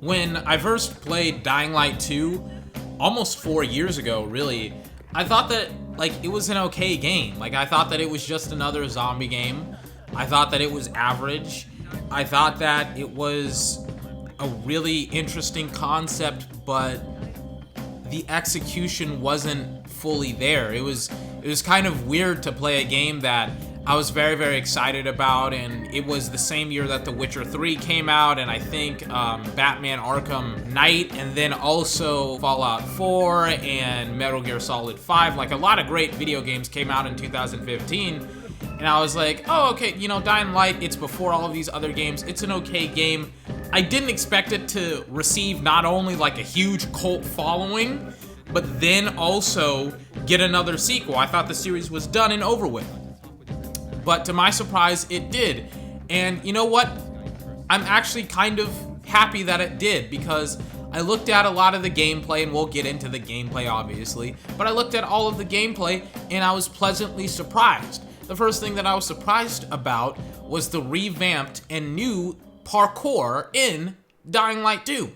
When I first played Dying Light 2, almost 4 years ago, really, I thought that, like, it was an okay game. Like, I thought that it was just another zombie game. I thought that it was average. I thought that it was a really interesting concept, but the execution wasn't fully there. It was kind of weird to play a game that I was very, very excited about, and it was the same year that The Witcher 3 came out, and I think Batman Arkham Knight, and then also Fallout 4 and Metal Gear Solid 5. Like, a lot of great video games came out in 2015, and I was like, oh, okay, you know, Dying Light, it's before all of these other games. It's an okay game. I didn't expect it to receive not only like a huge cult following, but then also get another sequel. I thought the series was done and over with. But to my surprise, it did. And you know what? I'm actually kind of happy that it did, because I looked at a lot of the gameplay, and we'll get into the gameplay obviously, but I looked at all of the gameplay and I was pleasantly surprised. The first thing that I was surprised about was the revamped and new parkour in Dying Light 2.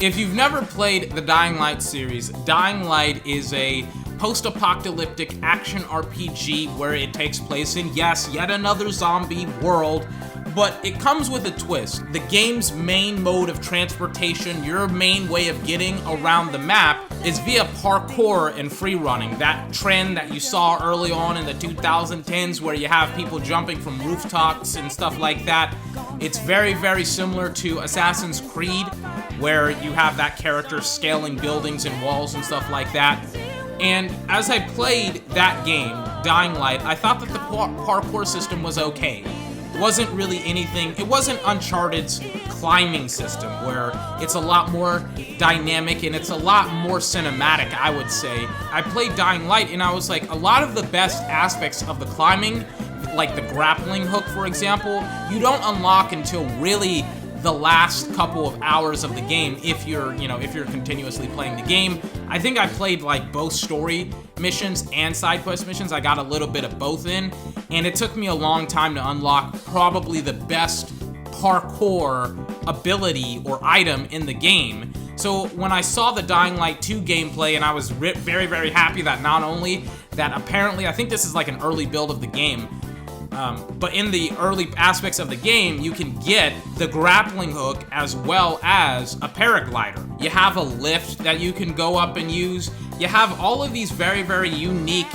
If you've never played the Dying Light series, Dying Light is a post-apocalyptic action RPG where it takes place in, yes, yet another zombie world, but it comes with a twist. The game's main mode of transportation, your main way of getting around the map, is via parkour and free running. That trend that you saw early on in the 2010s where you have people jumping from rooftops and stuff like that. It's very, very similar to Assassin's Creed, where you have that character scaling buildings and walls and stuff like that. And as I played that game, Dying Light, I thought that the parkour system was okay. It wasn't really anything. It wasn't Uncharted's climbing system, where it's a lot more dynamic and it's a lot more cinematic, I would say. I played Dying Light and I was like, a lot of the best aspects of the climbing, like the grappling hook, for example, you don't unlock until really the last couple of hours of the game if you're continuously playing the game. I think I played like both story missions and side quest missions. I got a little bit of both in, and it took me a long time to unlock probably the best parkour ability or item in the game. So when I saw the Dying Light 2 gameplay, and I was very, very happy that not only that apparently, I think this is like an early build of the game, but in the early aspects of the game, you can get the grappling hook as well as a paraglider. You have a lift that you can go up and use. You have all of these very, very unique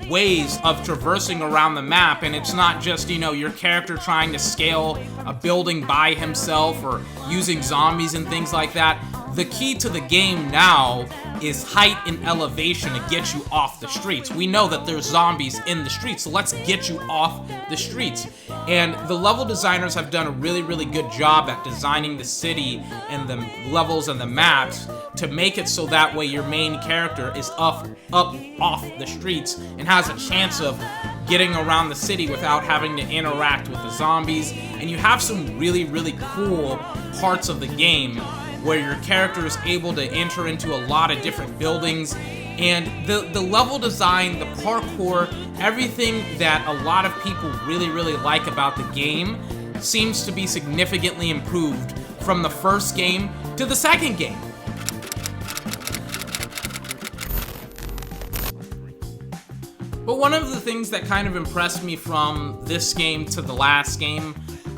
ways of traversing around the map, and it's not just, you know, your character trying to scale a building by himself or using zombies and things like that. The key to the game now is height and elevation to get you off the streets. We know that there's zombies in the streets, so let's get you off the streets. And the level designers have done a really, really good job at designing the city and the levels and the maps to make it so that way your main character is up off the streets and has a chance of getting around the city without having to interact with the zombies. And you have some really, really cool parts of the game where your character is able to enter into a lot of different buildings. And the level design, the parkour, everything that a lot of people really, really like about the game seems to be significantly improved from the first game to the second game. But one of the things that kind of impressed me from this game to the last game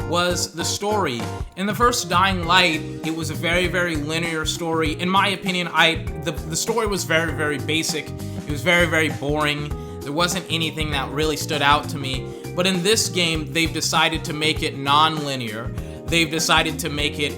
was the story. In the first Dying Light, it was a very, very linear story. In my opinion, the story was very, very basic. It was very, very boring. There wasn't anything that really stood out to me. But in this game, they've decided to make it non-linear. They've decided to make it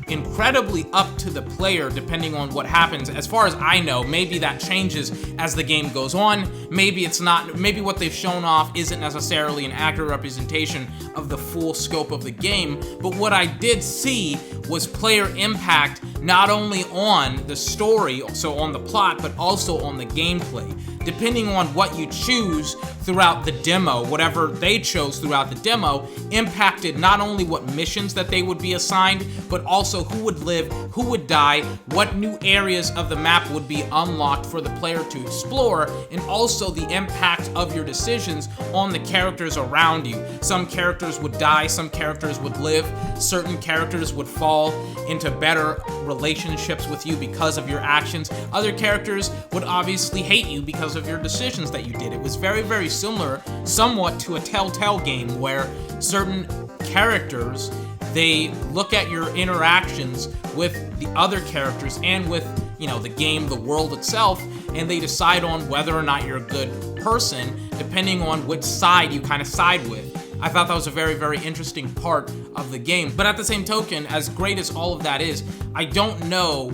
incredibly up to the player depending on what happens. As far as I know, maybe that changes as the game goes on. Maybe it's not. Maybe what they've shown off isn't necessarily an accurate representation of the full scope of the game. But what I did see was player impact not only on the story, so on the plot, but also on the gameplay. Depending on what you choose throughout the demo, whatever they chose throughout the demo, impacted not only what missions that they would be assigned, but also who would live, who would die, what new areas of the map would be unlocked for the player to explore, and also the impact of your decisions on the characters around you. Some characters would die, some characters would live, certain characters would fall into better relationships with you because of your actions. Other characters would obviously hate you because of your decisions that you did. It was very, very similar somewhat to a Telltale game where certain characters, they look at your interactions with the other characters and with, you know, the game, the world itself, and they decide on whether or not you're a good person depending on which side you kind of side with. I thought that was a very, very interesting part of the game. But at the same token, as great as all of that is, I don't know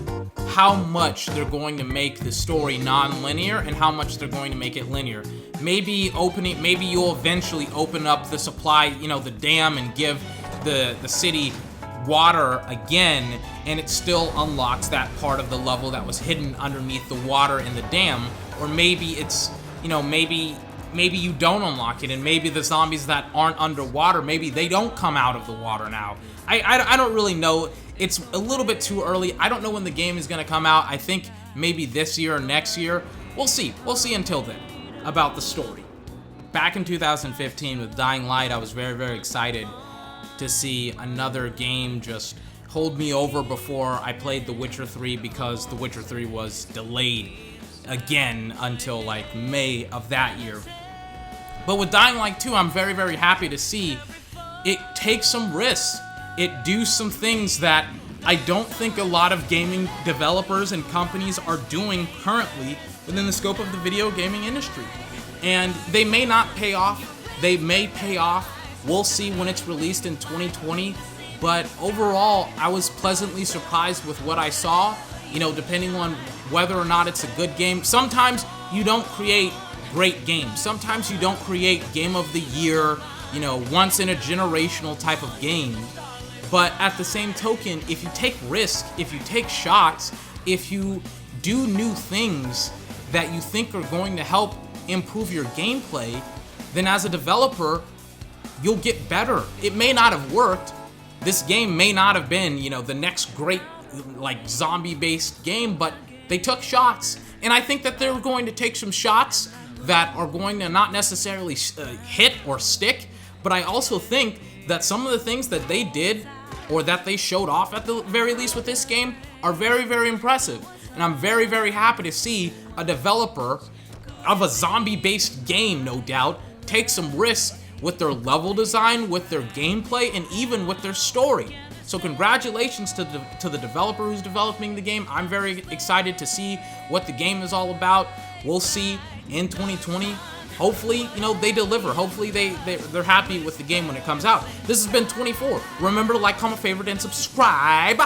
how much they're going to make the story non-linear and how much they're going to make it linear. Maybe you'll eventually open up the supply, you know, the dam, and give the city water again, and it still unlocks that part of the level that was hidden underneath the water in the dam. Or maybe it's, you know, maybe you don't unlock it, and maybe the zombies that aren't underwater, maybe they don't come out of the water now. I don't really know. It's a little bit too early. I don't know when the game is going to come out. I think maybe this year or next year. We'll see. We'll see until then about the story. Back in 2015 with Dying Light, I was very, very excited to see another game just hold me over before I played The Witcher 3, because The Witcher 3 was delayed again until like May of that year. But with Dying Light 2, I'm very, very happy to see it take some risks. It do some things that I don't think a lot of gaming developers and companies are doing currently within the scope of the video gaming industry. And they may not pay off. They may pay off. We'll see when it's released in 2020. But overall, I was pleasantly surprised with what I saw, you know, depending on whether or not it's a good game. Sometimes you don't create great games. Sometimes you don't create game of the year, you know, once in a generational type of game. But at the same token, if you take risks, if you take shots, if you do new things that you think are going to help improve your gameplay, then as a developer, you'll get better. It may not have worked. This game may not have been, you know, the next great, like, zombie-based game, but they took shots. And I think that they're going to take some shots that are going to not necessarily hit or stick, but I also think that some of the things that they did or that they showed off at the very least with this game are very, very impressive. And I'm very, very happy to see a developer of a zombie-based game, no doubt, take some risks with their level design, with their gameplay, and even with their story. So congratulations to the developer who's developing the game. I'm very excited to see what the game is all about. We'll see in 2020. Hopefully, you know, they deliver. Hopefully they're happy with the game when it comes out. This has been 24. Remember to like, comment, favorite, and subscribe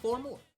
for more.